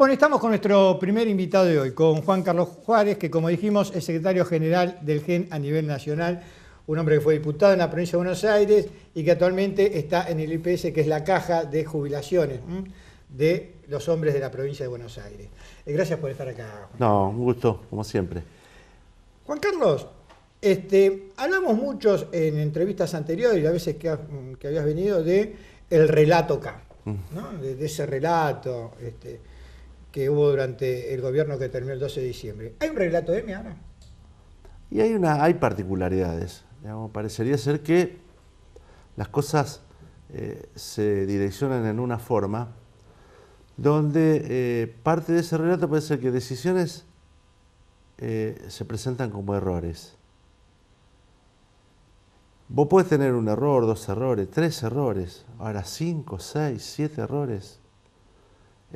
Bueno, estamos con nuestro primer invitado de hoy, con Juan Carlos Juárez, que como dijimos es secretario general del GEN a nivel nacional, un hombre que fue diputado en la provincia de Buenos Aires y que actualmente está en el IPS, que es la caja de jubilaciones de los hombres de la provincia de Buenos Aires. Gracias por estar acá, Juan. No, un gusto, como siempre. Juan Carlos, hablamos muchos en entrevistas anteriores y a veces que habías venido de el relato K, ¿no? De ese relato que hubo durante el gobierno que terminó el 12 de diciembre. ¿Hay un relato M ahora? Y hay particularidades. Digamos, parecería ser que las cosas se direccionan en una forma donde parte de ese relato puede ser que decisiones se presentan como errores. Vos podés tener un error, 2 errores, 3 errores, ahora 5, 6, 7 errores.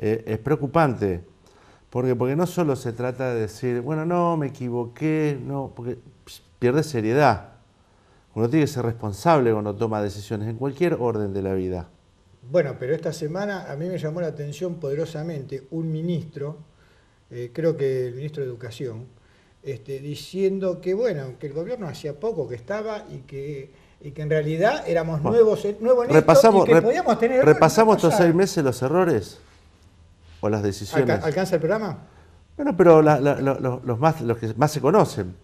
Es preocupante, porque no solo se trata de decir, bueno, no, me equivoqué, no, porque pierde seriedad. Uno tiene que ser responsable cuando toma decisiones en cualquier orden de la vida. Bueno, pero esta semana a mí me llamó la atención poderosamente un ministro, creo que el ministro de Educación, diciendo que, bueno, que el gobierno hacía poco que estaba y que en realidad éramos nuevos en esto y que podíamos tener errores. ¿Repasamos estos 6 meses los errores o las decisiones? ¿Alcanza el programa? Bueno, pero los que más se conocen.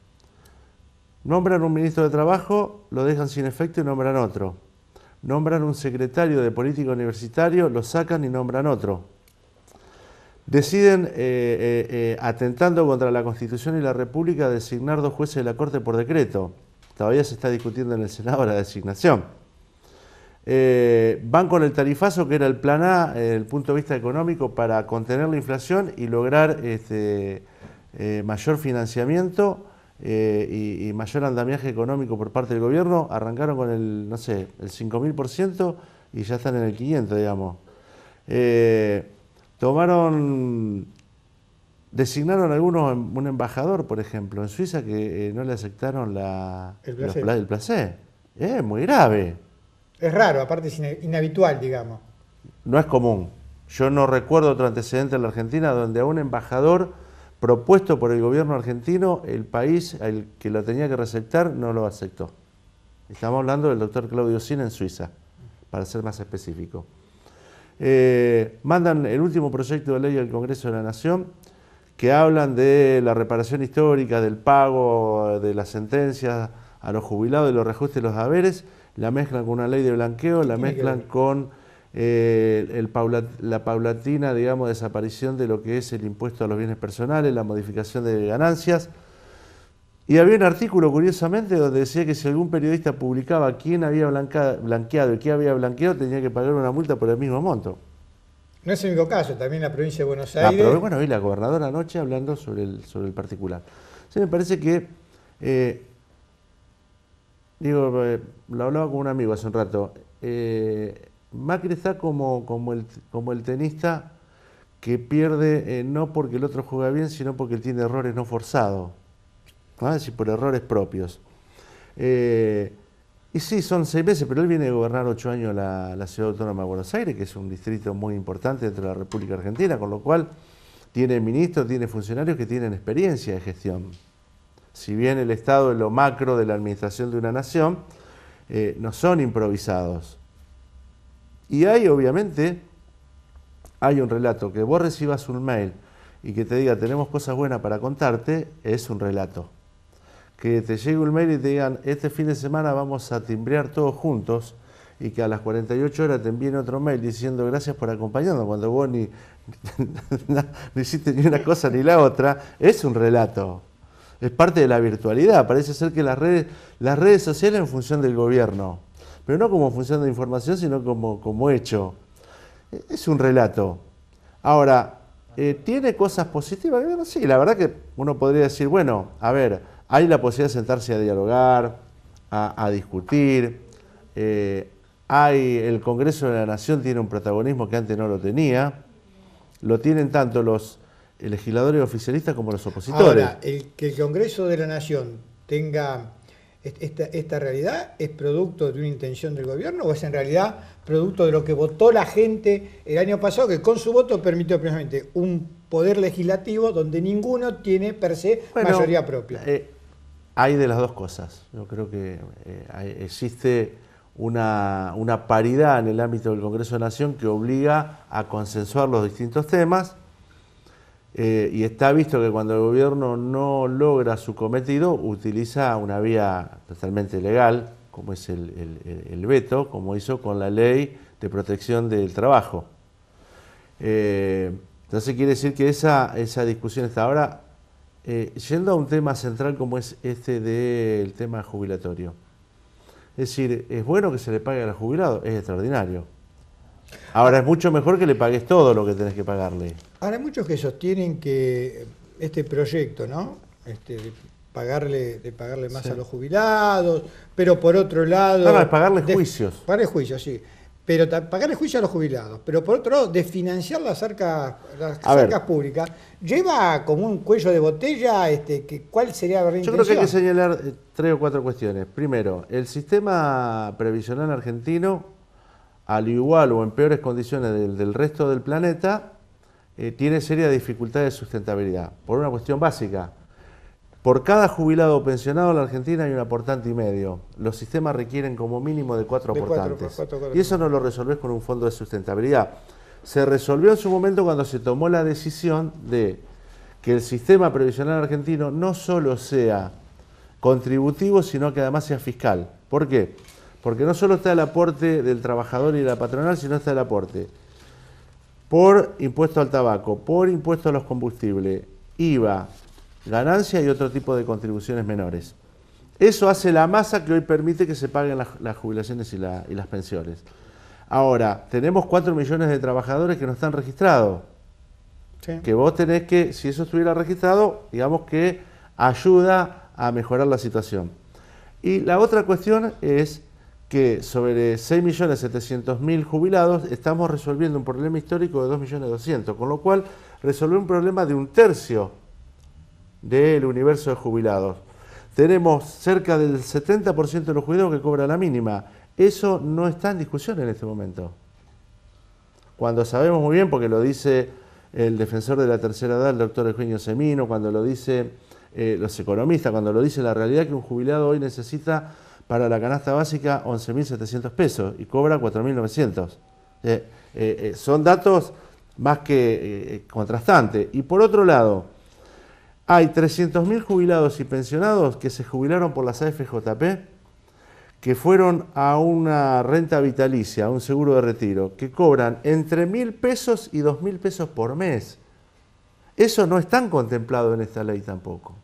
Nombran un ministro de Trabajo, lo dejan sin efecto y nombran otro. Nombran un secretario de política universitario, lo sacan y nombran otro. Deciden, atentando contra la Constitución y la República, designar 2 jueces de la Corte por decreto. Todavía se está discutiendo en el Senado la designación. Van con el tarifazo, que era el plan A, desde el punto de vista económico, para contener la inflación y lograr mayor financiamiento y mayor andamiaje económico por parte del gobierno. Arrancaron con el, no sé, el 5.000% y ya están en el 500, digamos. Designaron algunos un embajador, por ejemplo, en Suiza, que no le aceptaron el placé. Es muy grave. Es raro, aparte es inhabitual, digamos. No es común. Yo no recuerdo otro antecedente en la Argentina donde a un embajador propuesto por el gobierno argentino, el país al que lo tenía que receptar no lo aceptó. Estamos hablando del doctor Claudio Sinn en Suiza, para ser más específico. Mandan el último proyecto de ley al Congreso de la Nación, que hablan de la reparación histórica, del pago de las sentencias a los jubilados y los reajustes de los haberes. La mezclan con una ley de blanqueo, la mezclan con la paulatina, digamos, desaparición de lo que es el impuesto a los bienes personales, la modificación de ganancias. Y había un artículo, curiosamente, donde decía que si algún periodista publicaba quién había blanqueado y qué había blanqueado, tenía que pagar una multa por el mismo monto. No es el único caso, también la provincia de Buenos Aires. Pero bueno, vi la gobernadora anoche hablando sobre el particular. Sí, me parece que, lo hablaba con un amigo hace un rato, Macri está como el tenista que pierde no porque el otro juega bien, sino porque él tiene errores no forzados, ¿no? Es decir, por errores propios. Y sí, son 6 meses, pero él viene a gobernar 8 años la Ciudad Autónoma de Buenos Aires, que es un distrito muy importante dentro de la República Argentina, con lo cual tiene ministros, tiene funcionarios que tienen experiencia de gestión. Si bien el Estado es lo macro de la administración de una nación, no son improvisados. Y obviamente, hay un relato. Que vos recibas un mail y que te diga, tenemos cosas buenas para contarte, es un relato. Que te llegue un mail y te digan, este fin de semana vamos a timbrear todos juntos, y que a las 48 horas te envíen otro mail diciendo gracias por acompañarnos, cuando vos no hiciste ni una cosa ni la otra, es un relato. Es parte de la virtualidad. Parece ser que las redes sociales en función del gobierno, pero no como función de información, sino como hecho. Es un relato. Ahora, ¿tiene cosas positivas? Bueno, sí, la verdad que uno podría decir, bueno, a ver, hay la posibilidad de sentarse a dialogar, a discutir. El Congreso de la Nación tiene un protagonismo que antes no lo tenía. Lo tienen tanto los legisladores oficialistas como los opositores. Ahora, que el Congreso de la Nación tenga esta realidad es producto de una intención del gobierno o es en realidad producto de lo que votó la gente el año pasado, que con su voto permitió precisamente un poder legislativo donde ninguno tiene per se mayoría propia? Hay de las dos cosas. Yo creo que existe una paridad en el ámbito del Congreso de la Nación que obliga a consensuar los distintos temas. Y está visto que cuando el gobierno no logra su cometido, utiliza una vía totalmente legal, como es el veto, como hizo con la ley de protección del trabajo. Entonces quiere decir que esa discusión está ahora, yendo a un tema central como es este del tema jubilatorio. Es decir, es bueno que se le pague a los jubilados, es extraordinario. Ahora es mucho mejor que le pagues todo lo que tenés que pagarle. Ahora hay muchos que sostienen que este proyecto, ¿no? De pagarle más a los jubilados, pero por otro lado... No, es pagarle juicios. Pagarle juicios, sí. Pero pagarle juicio a los jubilados, pero por otro lado, de financiar las arcas públicas, lleva como un cuello de botella, ¿cuál sería la intención? Yo creo que hay que señalar 3 o 4 cuestiones. Primero, el sistema previsional argentino, al igual o en peores condiciones del resto del planeta, tiene serias dificultades de sustentabilidad, por una cuestión básica. Por cada jubilado o pensionado en la Argentina hay un aportante y medio. Los sistemas requieren como mínimo de 4 aportantes. Y eso no lo resolvés con un fondo de sustentabilidad. Se resolvió en su momento cuando se tomó la decisión de que el sistema previsional argentino no solo sea contributivo, sino que además sea fiscal. ¿Por qué? Porque no solo está el aporte del trabajador y de la patronal, sino está el aporte por impuesto al tabaco, por impuesto a los combustibles, IVA, ganancia y otro tipo de contribuciones menores. Eso hace la masa que hoy permite que se paguen las jubilaciones y las pensiones. Ahora, tenemos 4 millones de trabajadores que no están registrados. Sí. Que vos tenés que, si eso estuviera registrado, digamos que ayuda a mejorar la situación. Y la otra cuestión es que sobre 6.700.000 jubilados estamos resolviendo un problema histórico de 2.200.000, con lo cual resolver un problema de 1/3 del universo de jubilados. Tenemos cerca del 70% de los jubilados que cobran la mínima. Eso no está en discusión en este momento. Cuando sabemos muy bien, porque lo dice el defensor de la tercera edad, el doctor Eugenio Semino, cuando lo dice los economistas, cuando lo dice la realidad que un jubilado hoy necesita para la canasta básica 11.700 pesos y cobra 4.900. Son datos más que contrastantes. Y por otro lado, hay 300.000 jubilados y pensionados que se jubilaron por las AFJP, que fueron a una renta vitalicia, a un seguro de retiro, que cobran entre 1.000 pesos y 2.000 pesos por mes. Eso no está contemplado en esta ley tampoco.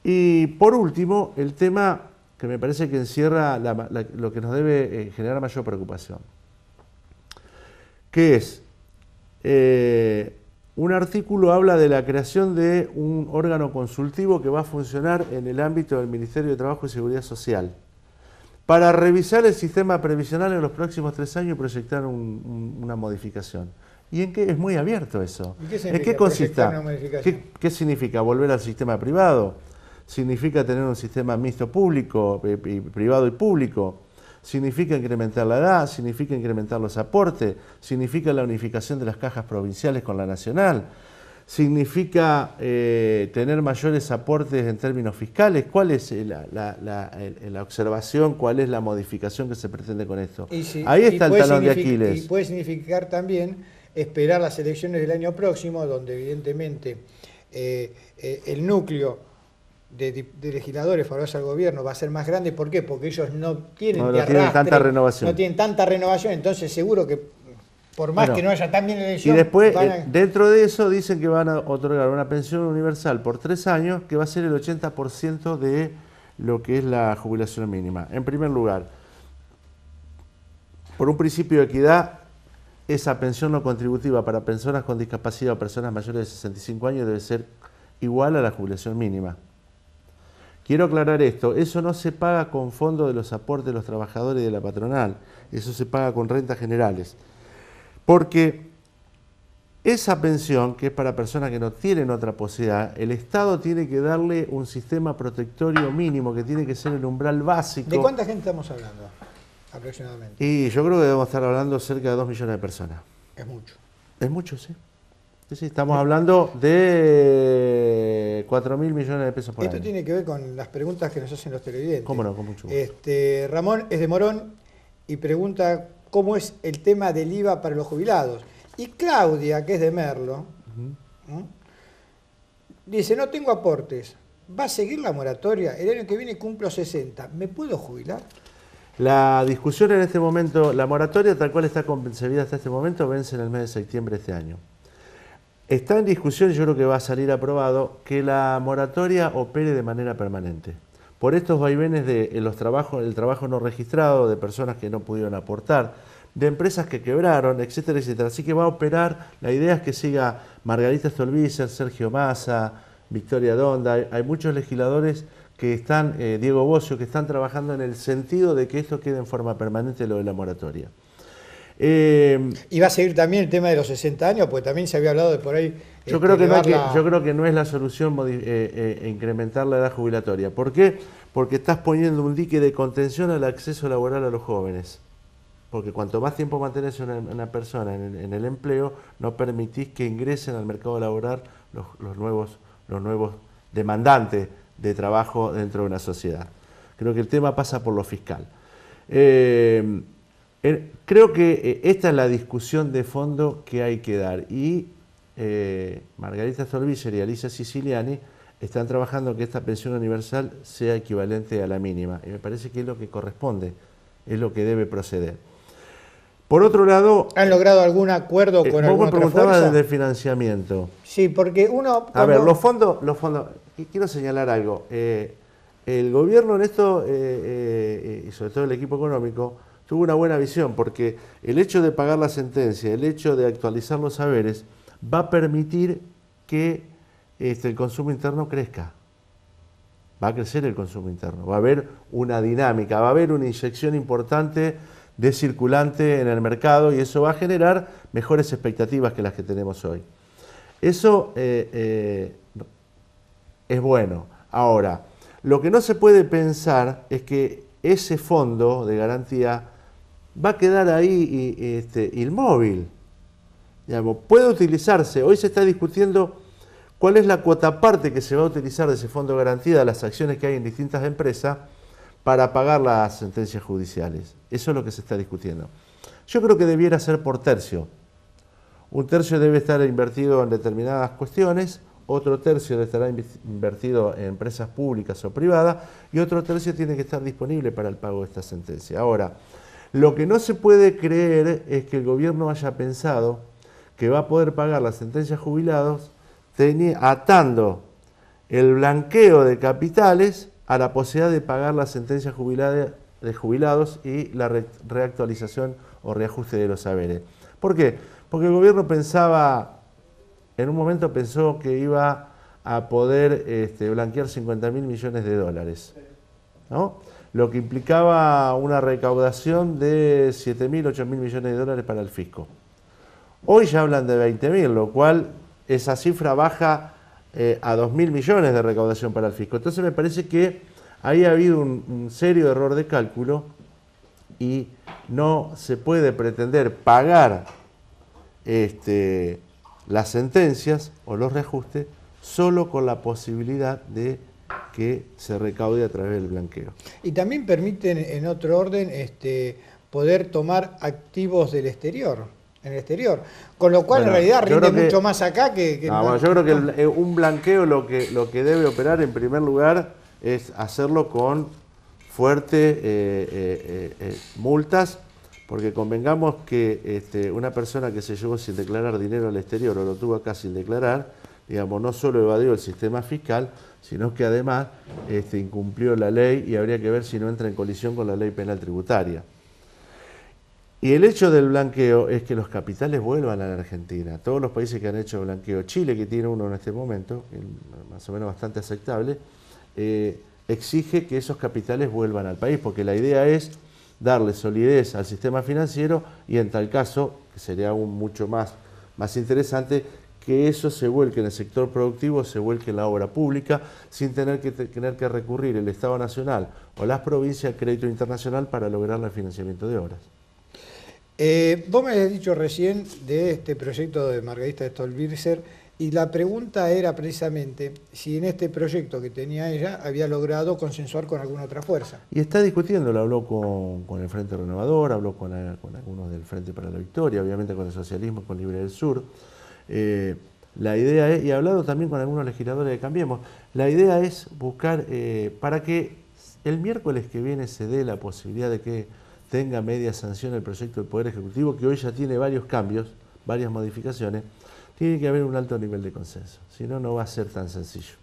Y por último, el tema que me parece que encierra lo que nos debe generar mayor preocupación, que es... un artículo habla de la creación de un órgano consultivo que va a funcionar en el ámbito del Ministerio de Trabajo y Seguridad Social para revisar el sistema previsional en los próximos 3 años y proyectar una modificación. ¿Y en qué es muy abierto eso? ¿En qué consiste? ¿Qué significa? ¿Volver al sistema privado? ¿Significa tener un sistema mixto público, privado y público? ¿Significa incrementar la edad? ¿Significa incrementar los aportes? ¿Significa la unificación de las cajas provinciales con la nacional? ¿Significa tener mayores aportes en términos fiscales? ¿Cuál es la observación? ¿Cuál es la modificación que se pretende con esto? Ahí está el talón de Aquiles. Y puede significar también esperar las elecciones del año próximo, donde evidentemente el núcleo de legisladores favorables al gobierno va a ser más grande. ¿Por qué? Porque ellos no tienen tanta renovación. No tienen tanta renovación, entonces seguro que por más que no haya tan bien elección... Y después, dentro de eso, dicen que van a otorgar una pensión universal por 3 años que va a ser el 80% de lo que es la jubilación mínima. En primer lugar, por un principio de equidad, esa pensión no contributiva para personas con discapacidad o personas mayores de 65 años debe ser igual a la jubilación mínima. Quiero aclarar esto, eso no se paga con fondos de los aportes de los trabajadores y de la patronal, eso se paga con rentas generales. Porque Esa pensión, que es para personas que no tienen otra posibilidad, el Estado tiene que darle un sistema protectorio mínimo, que tiene que ser el umbral básico. ¿De cuánta gente estamos hablando aproximadamente? Y yo creo que debemos estar hablando cerca de 2 millones de personas. Es mucho. Es mucho, sí. Sí, estamos hablando de 4.000 millones de pesos por año. Esto tiene que ver con las preguntas que nos hacen los televidentes. ¿Cómo no? Con mucho gusto. Ramón es de Morón y pregunta cómo es el tema del IVA para los jubilados. Y Claudia, que es de Merlo, dice, no tengo aportes, ¿va a seguir la moratoria? El año que viene cumplo 60, ¿me puedo jubilar? La discusión en este momento, la moratoria tal cual está concebida hasta este momento, vence en el mes de septiembre de este año. Está en discusión, yo creo que va a salir aprobado, que la moratoria opere de manera permanente. Por estos vaivenes de el trabajo no registrado, de personas que no pudieron aportar, de empresas que quebraron, etcétera, etcétera. Así que va a operar, la idea es que siga Margarita Stolbizer, Sergio Massa, Victoria Donda, hay muchos legisladores que están, Diego Bocio, que están trabajando en el sentido de que esto quede en forma permanente, lo de la moratoria. Y va a seguir también el tema de los 60 años, porque también se había hablado de por ahí... Yo creo que no es la solución incrementar la edad jubilatoria. ¿Por qué? Porque estás poniendo un dique de contención al acceso laboral a los jóvenes. Porque cuanto más tiempo mantenés una persona en el empleo, no permitís que ingresen al mercado laboral los nuevos demandantes de trabajo dentro de una sociedad. Creo que el tema pasa por lo fiscal. Creo que esta es la discusión de fondo que hay que dar. Y Margarita Stolbizer y Alicia Siciliani están trabajando que esta pensión universal sea equivalente a la mínima. Y me parece que es lo que corresponde, es lo que debe proceder. Por otro lado... ¿Han logrado algún acuerdo con alguna otra fuerza? Vos me preguntabas del financiamiento. Sí, porque uno... A ver, los fondos... Quiero señalar algo. El gobierno en esto, y sobre todo el equipo económico, tuvo una buena visión, porque el hecho de pagar la sentencia, el hecho de actualizar los saberes, va a permitir que el consumo interno crezca. Va a crecer el consumo interno, va a haber una dinámica, va a haber una inyección importante de circulante en el mercado y eso va a generar mejores expectativas que las que tenemos hoy. Eso es bueno. Ahora, lo que no se puede pensar es que ese fondo de garantía va a quedar ahí inmóvil. Digamos, puede utilizarse, hoy se está discutiendo cuál es la cuota parte que se va a utilizar de ese fondo de garantía de las acciones que hay en distintas empresas para pagar las sentencias judiciales. Eso es lo que se está discutiendo. Yo creo que debiera ser por tercio. Un tercio debe estar invertido en determinadas cuestiones, otro tercio estará invertido en empresas públicas o privadas y otro tercio tiene que estar disponible para el pago de esta sentencia. Ahora, lo que no se puede creer es que el gobierno haya pensado que va a poder pagar las sentencias jubilados atando el blanqueo de capitales a la posibilidad de pagar las sentencias de jubilados y la reactualización o reajuste de los saberes. ¿Por qué? Porque el gobierno en un momento pensó que iba a poder blanquear 50.000 millones de dólares, ¿no? Lo que implicaba una recaudación de 7.000, 8.000 millones de dólares para el fisco. Hoy ya hablan de 20.000, lo cual esa cifra baja a 2.000 millones de recaudación para el fisco. Entonces me parece que ahí ha habido un serio error de cálculo y no se puede pretender pagar las sentencias o los reajustes solo con la posibilidad de que se recaude a través del blanqueo. Y también permiten, en otro orden, poder tomar activos del exterior, en el exterior. Con lo cual, en realidad, rinde mucho más acá que... Bueno, yo creo que un blanqueo lo que debe operar, en primer lugar, es hacerlo con fuertes multas, porque convengamos que una persona que se llevó sin declarar dinero al exterior o lo tuvo acá sin declarar, digamos, no solo evadió el sistema fiscal, sino que además incumplió la ley y habría que ver si no entra en colisión con la ley penal tributaria. Y el hecho del blanqueo es que los capitales vuelvan a la Argentina. Todos los países que han hecho blanqueo, Chile, que tiene uno en este momento, más o menos bastante aceptable, exige que esos capitales vuelvan al país, porque la idea es darle solidez al sistema financiero y en tal caso, que sería aún mucho más más interesante que eso se vuelque en el sector productivo, se vuelque en la obra pública, sin tener que recurrir el Estado Nacional o las provincias a crédito internacional para lograr el financiamiento de obras. Vos me habías dicho recién de este proyecto de Margarita Stolbizer, y la pregunta era precisamente si en este proyecto que tenía ella había logrado consensuar con alguna otra fuerza. Y está discutiendo, lo habló con el Frente Renovador, habló con algunos del Frente para la Victoria, obviamente con el socialismo, con Libre del Sur. La idea es, y ha hablado también con algunos legisladores de Cambiemos, la idea es buscar, para que el miércoles que viene se dé la posibilidad de que tenga media sanción el proyecto del Poder Ejecutivo, que hoy ya tiene varios cambios, varias modificaciones, tiene que haber un alto nivel de consenso, si no, no va a ser tan sencillo.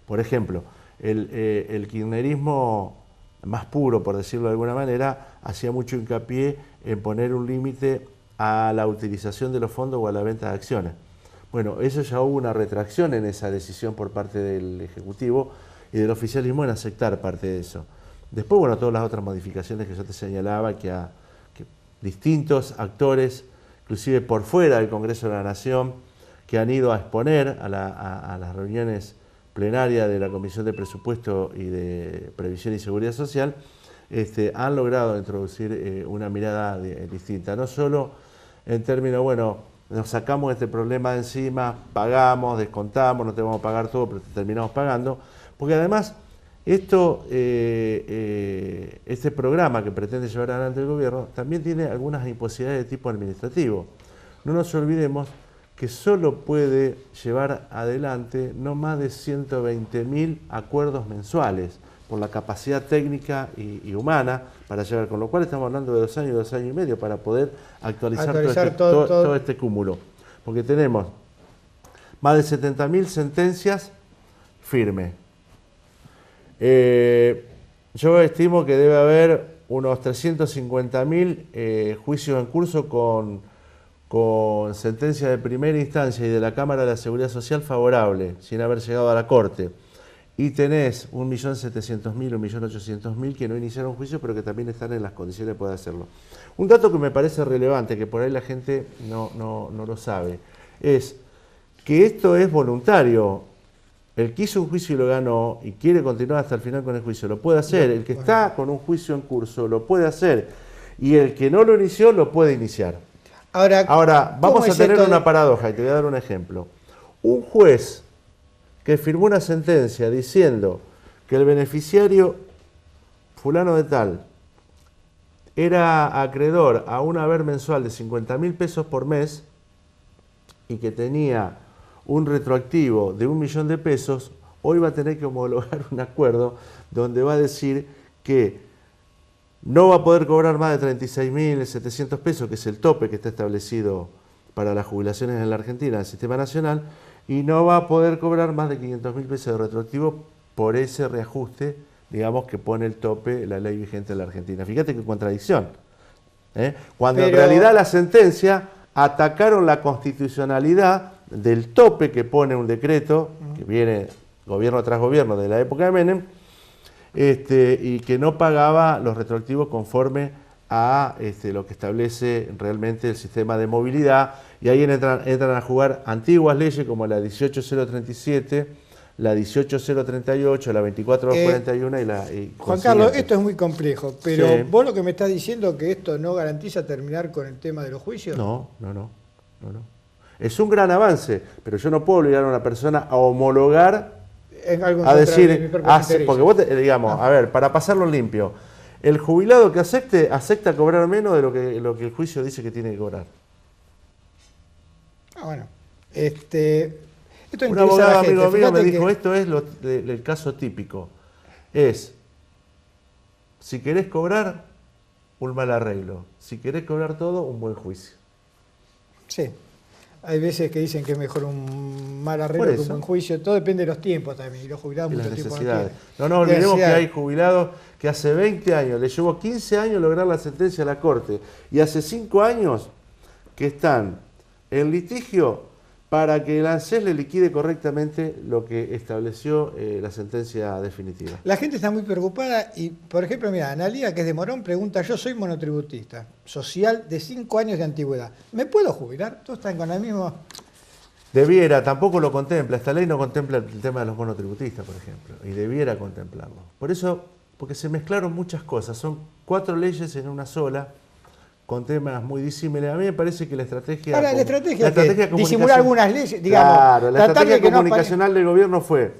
Por ejemplo, el kirchnerismo más puro, por decirlo de alguna manera, hacía mucho hincapié en poner un límite a la utilización de los fondos o a la venta de acciones. Bueno, eso ya hubo una retracción en esa decisión por parte del Ejecutivo y del oficialismo en aceptar parte de eso. Después, bueno, todas las otras modificaciones que yo te señalaba, que distintos actores, inclusive por fuera del Congreso de la Nación, que han ido a exponer a las reuniones plenarias de la Comisión de Presupuesto y de Previsión y Seguridad Social, han logrado introducir una mirada distinta. No solo en términos, bueno, nos sacamos este problema de encima, pagamos, descontamos, no te vamos a pagar todo, pero te terminamos pagando, porque además este programa que pretende llevar adelante el gobierno también tiene algunas imposibilidades de tipo administrativo. No nos olvidemos que solo puede llevar adelante no más de 120.000 acuerdos mensuales por la capacidad técnica y humana para llevar, con lo cual estamos hablando de 2 años, 2 años y medio para poder actualizar todo este cúmulo. Porque tenemos más de 70.000 sentencias firmes. Yo estimo que debe haber unos 350.000 juicios en curso con sentencia de primera instancia y de la Cámara de la Seguridad Social favorable, sin haber llegado a la Corte. Y tenés 1.700.000 o 1.800.000 que no iniciaron juicio, pero que también están en las condiciones de poder hacerlo. Un dato que me parece relevante, que por ahí la gente no lo sabe, es que esto es voluntario. El que hizo un juicio y lo ganó y quiere continuar hasta el final con el juicio, lo puede hacer. El que está con un juicio en curso lo puede hacer. Y el que no lo inició lo puede iniciar. Ahora vamos a tener una paradoja y te voy a dar un ejemplo. Un juez que firmó una sentencia diciendo que el beneficiario fulano de tal era acreedor a un haber mensual de 50.000 pesos por mes y que tenía un retroactivo de 1.000.000 de pesos, hoy va a tener que homologar un acuerdo donde va a decir que no va a poder cobrar más de 36.700 pesos, que es el tope que está establecido para las jubilaciones en la Argentina, en el sistema nacional, y no va a poder cobrar más de 500.000 pesos de retroactivo por ese reajuste, digamos, que pone el tope la ley vigente en la Argentina. Fíjate qué contradicción. Cuando en realidad la sentencia atacaron la constitucionalidad del tope que pone un decreto, que viene gobierno tras gobierno de la época de Menem, y que no pagaba los retroactivos conforme a lo que establece realmente el sistema de movilidad, y ahí entran a jugar antiguas leyes como la 18.037, la 18.038, la 24.241 y la... Juan Carlos, esto es muy complejo, pero sí. ¿Vos lo que me estás diciendo que esto no garantiza terminar con el tema de los juicios? No. Es un gran avance, pero yo no puedo obligar a una persona a homologar, a decir, porque vos, digamos, a ver, para pasarlo limpio, el jubilado que acepta cobrar menos de lo que el juicio dice que tiene que cobrar. Bueno, esto un abogado amigo mío me dijo, esto es el caso típico, es, si querés cobrar, un mal arreglo, si querés cobrar todo, un buen juicio. Sí. Hay veces que dicen que es mejor un mal arreglo que un buen juicio. Todo depende de los tiempos también. Y los jubilados mucho tiempo no tienen. No olvidemos que hay jubilados que hace 20 años, les llevó 15 años lograr la sentencia a la Corte. Y hace 5 años que están en litigio para que el ANSES le liquide correctamente lo que estableció la sentencia definitiva. La gente está muy preocupada y, por ejemplo, mira, Analía, que es de Morón, pregunta, yo soy monotributista social de 5 años de antigüedad. ¿Me puedo jubilar? ¿Todos están con la misma? Debiera, tampoco lo contempla, esta ley no contempla el tema de los monotributistas, por ejemplo, y debiera contemplarlo. Por eso, porque se mezclaron muchas cosas, son 4 leyes en una sola, con temas muy disímiles. A mí me parece que la estrategia... Ahora, la estrategia comunicacional, disimular algunas leyes, digamos. Claro, la estrategia que comunicacional del gobierno fue,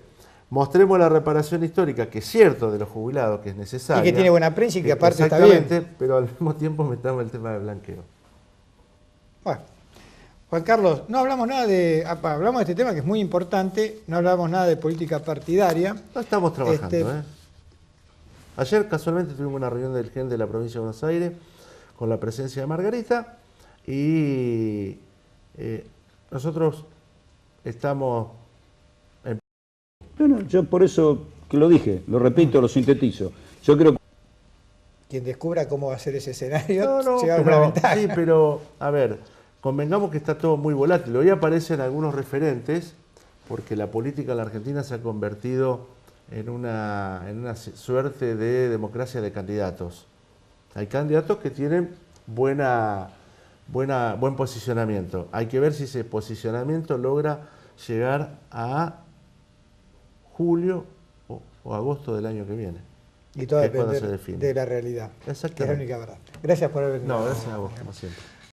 mostremos la reparación histórica, que es cierto, de los jubilados, que es necesaria. Y que tiene buena prensa y que aparte está bien. Exactamente, pero al mismo tiempo metamos el tema del blanqueo. Bueno, Juan Carlos, no hablamos nada de... Hablamos de este tema que es muy importante, no hablamos nada de política partidaria. No estamos trabajando, Ayer casualmente tuvimos una reunión del GEN de la provincia de Buenos Aires, con la presencia de Margarita, y nosotros estamos... No, yo por eso que lo dije, lo repito, lo sintetizo. Yo creo que... Quien descubra cómo va a ser ese escenario, No, se va a dar una ventaja. sí, pero, a ver, convengamos que está todo muy volátil. Hoy aparecen algunos referentes, porque la política en la Argentina se ha convertido en una suerte de democracia de candidatos. Hay candidatos que tienen buen posicionamiento. Hay que ver si ese posicionamiento logra llegar a julio o agosto del año que viene. Y todo que es cuando depende se define. de la realidad, que es la única verdad. Gracias por haber venido. No, gracias a vos, como siempre.